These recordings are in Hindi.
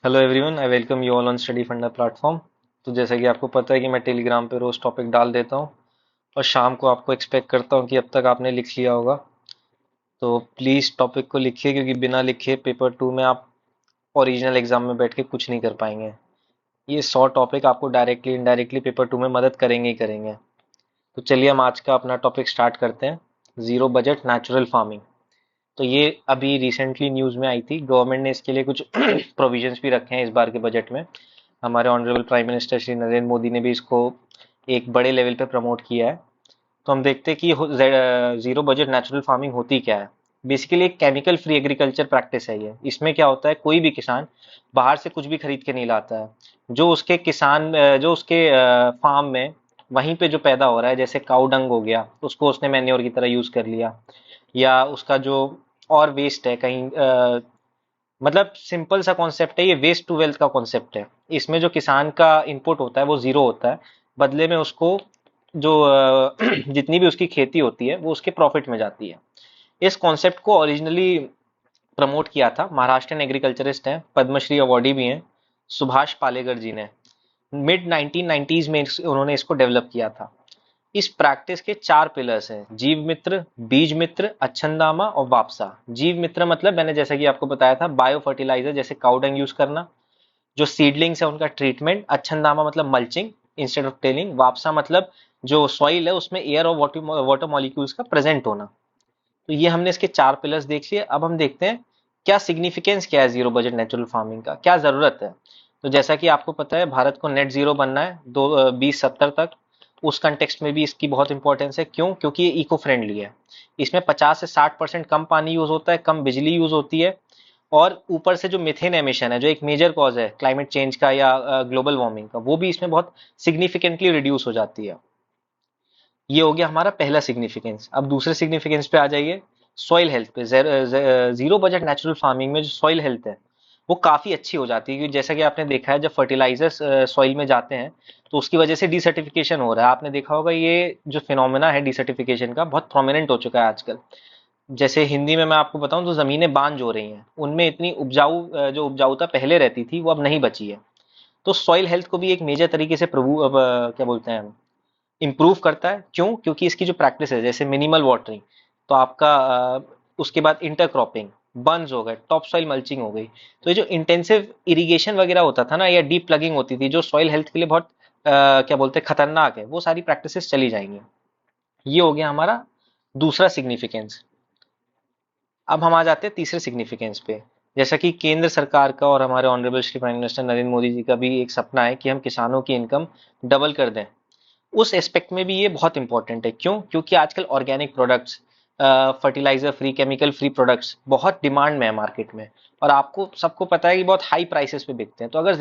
Hello everyone, I welcome you all on study फंडा प्लेटफॉर्म। तो जैसा कि आपको पता है कि मैं टेलीग्राम पे रोज टॉपिक डाल देता हूँ और शाम को आपको एक्सपेक्ट करता हूँ कि अब तक आपने लिख लिया होगा। तो प्लीज़ टॉपिक को लिखिए, क्योंकि बिना लिखे पेपर 2 में आप ओरिजिनल एग्जाम में बैठ के कुछ नहीं कर पाएंगे। ये 100 टॉपिक आपको डायरेक्टली इनडायरेक्टली पेपर 2 में मदद करेंगे ही करेंगे। तो चलिए हम आज का अपना टॉपिक स्टार्ट करते हैं। Zero budget natural farming. तो ये अभी रिसेंटली न्यूज़ में आई थी। गवर्नमेंट ने इसके लिए कुछ प्रोविजंस भी रखे हैं इस बार के बजट में। हमारे honourable prime minister Shri Narendra Modi ने भी इसको एक बड़े लेवल पे प्रमोट किया है। तो हम देखते हैं कि जीरो बजट नेचुरल फार्मिंग होती क्या है। बेसिकली एक केमिकल फ्री एग्रीकल्चर प्रैक्टिस है ये। इसमें क्या होता है, कोई भी किसान बाहर से कुछ भी खरीद के नहीं लाता है। जो उसके फार्म में वहीं पे जो पैदा हो रहा है, जैसे काऊ डंग हो गया, उसको उसने मैन्योर की तरह यूज कर लिया, या उसका जो और वेस्ट है कहीं, मतलब सिंपल सा कॉन्सेप्ट है ये, वेस्ट टू वेल्थ का कॉन्सेप्ट है। इसमें जो किसान का इनपुट होता है वो जीरो होता है। बदले में उसको जो जितनी भी उसकी खेती होती है वो उसके प्रॉफिट में जाती है। इस कॉन्सेप्ट को ओरिजिनली प्रमोट किया था महाराष्ट्रन एग्रीकल्चरिस्ट हैं, पद्मश्री अवार्डी भी हैं, सुभाष पालेकर जी ने। मिड 1990s में उन्होंने इसको डेवलप किया था। इस प्रैक्टिस के 4 पिलर्स हैं: जीव मित्र, बीज मित्र, अच्छंदामा और वापसा। जीव मित्र मतलब मैंने जैसा कि आपको बताया था, बायो फर्टिलाइजर जैसे काउडंग यूज करना। जो सीडलिंग्स है उनका ट्रीटमेंट। अच्छंदामा मतलब मल्चिंग इंस्टेड ऑफ टेलिंग। वापसा मतलब जो सॉइल है उसमें एयर और वाटर मॉलिक्यूल्स का प्रेजेंट होना। तो ये हमने इसके 4 पिलर्स देख लिए। अब हम देखते हैं क्या सिग्निफिकेंस क्या है जीरो बजट नेचुरल फार्मिंग का, क्या जरूरत है। तो जैसा कि आपको पता है, भारत को नेट जीरो बनना है 2070 तक। उस कंटेक्स्ट में भी इसकी बहुत इंपॉर्टेंस है। क्यों? क्योंकि ये इको फ्रेंडली है। इसमें 50 से 60% कम पानी यूज होता है, कम बिजली यूज होती है। और ऊपर से जो मिथेन एमिशन है, जो एक मेजर कॉज है क्लाइमेट चेंज का या ग्लोबल वार्मिंग का, वो भी इसमें बहुत सिग्निफिकेंटली रिड्यूस हो जाती है। ये हो गया हमारा पहला सिग्निफिकेंस। अब दूसरे सिग्निफिकेंस पे आ जाइए, सॉइल हेल्थ पे। जीरो बजट नेचुरल फार्मिंग में जो सॉइल हेल्थ है वो काफी अच्छी हो जाती है, क्योंकि जैसा कि आपने देखा है, जब फर्टिलाइजर्स सॉइल में जाते हैं तो उसकी वजह से डिसर्टिफिकेशन हो रहा है। आपने देखा होगा ये जो फिनोमेना है डिसर्टिफिकेशन का, बहुत प्रोमिनेंट हो चुका है आजकल। जैसे हिंदी में मैं आपको बताऊं तो जमीनें बांझ हो रही हैं, उनमें इतनी जो उपजाऊता पहले रहती थी वो अब नहीं बची है। तो सॉइल हेल्थ को भी एक मेजर तरीके से क्या बोलते हैं, इम्प्रूव करता है। क्यों? क्योंकि इसकी जो प्रैक्टिस है, जैसे मिनिमल वाटरिंग, तो आपका उसके बाद इंटरक्रॉपिंग, बंज हो गए, टॉप सॉइल मल्चिंग हो गई। तो ये जो इंटेंसिव इरिगेशन वगैरह होता था ना, या डीप प्लगिंग होती थी, जो सॉइल हेल्थ के लिए बहुत क्या बोलते हैं, खतरनाक है, वो सारी प्रैक्टिसेस चली जाएंगी। ये हो गया हमारा दूसरा सिग्निफिकेंस। अब हम आ जाते हैं तीसरे सिग्निफिकेंस पे। जैसा कि केंद्र सरकार का और हमारे honourable Shri prime minister Narendra Modi ji का भी एक सपना है कि हम किसानों की इनकम डबल कर दें। उस एस्पेक्ट में भी ये बहुत इंपॉर्टेंट है। क्यों? क्योंकि आजकल organic products, fertiliser free, chemical free products बहुत डिमांड में है मार्केट में। और आपको सबको पता है कि बहुत हाई प्राइसेस पे बिकते हैं। तो अगर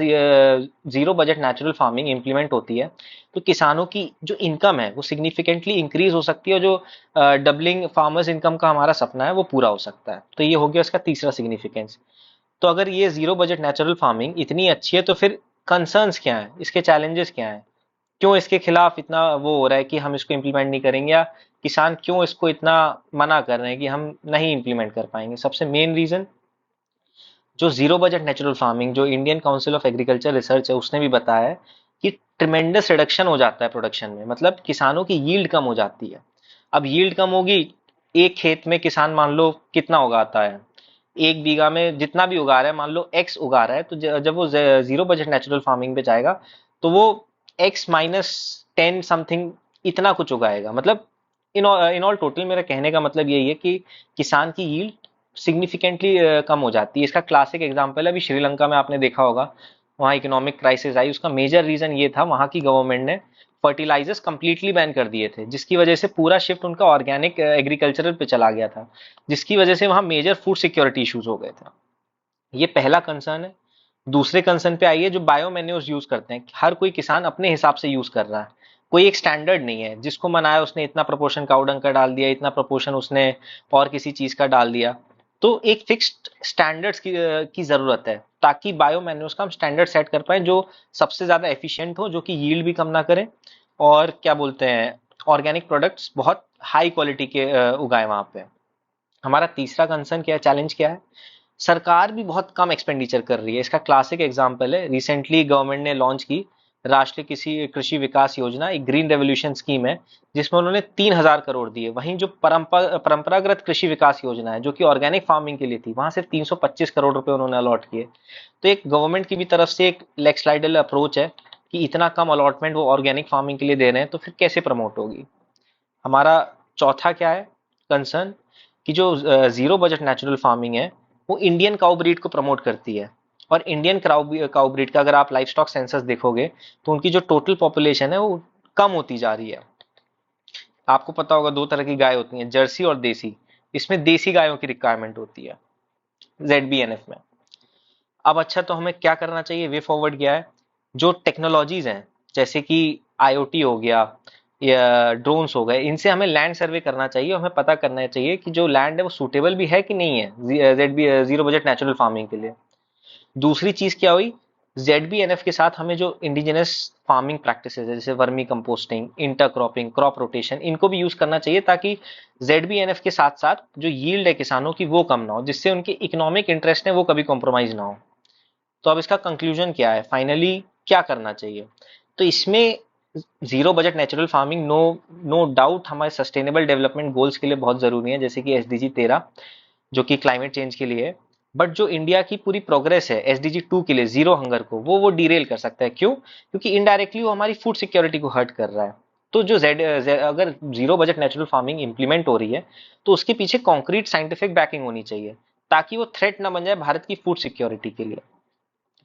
zero budget natural farming implement होती है तो किसानों की जो इनकम है वो सिग्निफिकेंटली इंक्रीज हो सकती है, और जो डबलिंग फार्मर्स इनकम का हमारा सपना है वो पूरा हो सकता है। तो ये हो गया उसका तीसरा सिग्निफिकेंस। तो अगर ये जीरो बजट नेचुरल फार्मिंग इतनी अच्छी है तो फिर कंसर्न्स क्या है, इसके चैलेंजेस क्या है, क्यों इसके खिलाफ इतना वो हो रहा है कि हम इसको इम्प्लीमेंट नहीं करेंगे, या किसान क्यों इसको इतना मना कर रहे हैं कि हम नहीं इम्प्लीमेंट कर पाएंगे। सबसे मेन रीजन, जो जीरो बजट नेचुरल फार्मिंग, जो Indian council of agriculture research है, उसने भी बताया है कि ट्रिमेंडस रिडक्शन हो जाता है प्रोडक्शन में। मतलब किसानों की यील्ड कम हो जाती है। अब यील्ड कम होगी, एक खेत में किसान मान लो कितना उगाता है, एक बीघा में जितना भी उगा रहा है, मान लो एक्स उगा रहा है, तो जब वो जीरो बजट नेचुरल फार्मिंग पे जाएगा तो वो एक्स-10 समथिंग इतना कुछ उगाएगा। मतलब इन ऑल टोटल मेरा कहने का मतलब यही है कि किसान की यील्ड सिग्निफिकेंटली कम हो जाती है। इसका क्लासिक एग्जांपल है, अभी श्रीलंका में आपने देखा होगा, वहाँ इकोनॉमिक क्राइसिस आई। उसका मेजर रीजन ये था, वहाँ की गवर्नमेंट ने फर्टिलाइजर्स कंप्लीटली बैन कर दिए थे, जिसकी वजह से पूरा शिफ्ट उनका ऑर्गेनिक एग्रीकल्चरल पे चला गया था, जिसकी वजह से वहाँ मेजर फूड सिक्योरिटी इश्यूज हो गए थे। ये पहला कंसर्न है। दूसरे कंसर्न पे आइए, जो बायो मैन्योर्स यूज करते हैं, हर कोई किसान अपने हिसाब से यूज कर रहा है। कोई एक स्टैंडर्ड नहीं है, जिसको मनाया उसने इतना प्रोपोर्शन काउडंग का डाल दिया, इतना प्रोपोर्शन उसने और किसी चीज का डाल दिया। तो एक फिक्स्ड स्टैंडर्ड्स की जरूरत है, ताकि बायो मैन्योर्स का हम स्टैंडर्ड सेट कर पाए जो सबसे ज्यादा एफिशिएंट हो, जो कि यील्ड भी कम ना करे, और क्या बोलते हैं, ऑर्गेनिक प्रोडक्ट्स बहुत हाई क्वालिटी के उगाए वहां पे। हमारा तीसरा कंसर्न क्या है, चैलेंज क्या है, सरकार भी बहुत कम एक्सपेंडिचर कर रही है। इसका क्लासिक एग्जांपल है, रिसेंटली गवर्नमेंट ने लॉन्च की राष्ट्रीय कृषि कृषि विकास योजना, एक ग्रीन रेवोल्यूशन स्कीम है, जिसमें उन्होंने 3,000 करोड़ दिए। वहीं जो परंपरागत कृषि विकास योजना है जो कि ऑर्गेनिक फार्मिंग के लिए थी, वहां सिर्फ 325 करोड़ रुपए उन्होंने अलॉट किए। तो एक गवर्नमेंट की भी तरफ से एक लेक्सलाइडल अप्रोच है कि इतना कम अलॉटमेंट वो ऑर्गेनिक फार्मिंग के लिए दे रहे हैं, तो फिर कैसे प्रमोट होगी। हमारा चौथा क्या है कंसर्न, कि जो जीरो बजट नेचुरल फार्मिंग है वो इंडियन काउ ब्रीड को प्रमोट करती है। और इंडियन काउ ब्रीड का अगर आप लाइफ स्टॉक सेंसस देखोगे तो उनकी जो टोटल पॉपुलेशन है वो कम होती जा रही है। आपको पता होगा दो तरह की गाय होती हैं, जर्सी और देसी। इसमें देसी गायों की रिक्वायरमेंट होती है ZBNF में। अब अच्छा, तो हमें क्या करना चाहिए, वे फॉरवर्ड क्या है, जो टेक्नोलॉजीज हैं जैसे कि IoT हो गया या ड्रोन्स हो गए, इनसे हमें लैंड सर्वे करना चाहिए। हमें पता करना चाहिए कि जो लैंड है वो सूटेबल भी है कि नहीं है Z zero budget natural farming के लिए। दूसरी चीज क्या हुई, ZBNF के साथ हमें जो इंडिजिनस फार्मिंग प्रैक्टिसेस है, जैसे vermi composting, intercropping, crop rotation, इनको भी यूज करना चाहिए, ताकि ZBNF के साथ साथ जो यील्ड है किसानों की वो कम ना हो, जिससे उनके इकोनॉमिक इंटरेस्ट है वो कभी कॉम्प्रोमाइज ना हो। तो अब इसका कंक्लूजन क्या है, फाइनली क्या करना चाहिए। तो इसमें zero budget natural farming no no doubt हमारे सस्टेनेबल डेवलपमेंट गोल्स के लिए बहुत जरूरी है, जैसे कि SDG 13 जो कि क्लाइमेट चेंज के लिए है। बट जो इंडिया की पूरी प्रोग्रेस है SDG 2 के लिए, जीरो हंगर को, वो डिरेल कर सकता है। क्यों? क्योंकि इनडायरेक्टली वो हमारी फूड सिक्योरिटी को हर्ट कर रहा है। तो जो अगर zero budget natural farming implement हो रही है तो उसके पीछे कॉन्क्रीट साइंटिफिक बैकिंग होनी चाहिए, ताकि वो थ्रेट ना बन जाए भारत की फूड सिक्योरिटी के लिए।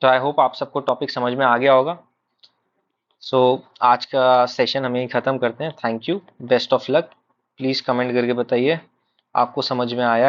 तो आई होप आप सबको टॉपिक समझ में आ गया होगा। सो आज का सेशन हम यहीं ख़त्म करते हैं। Thank you, best of luck. Please comment करके बताइए आपको समझ में आया।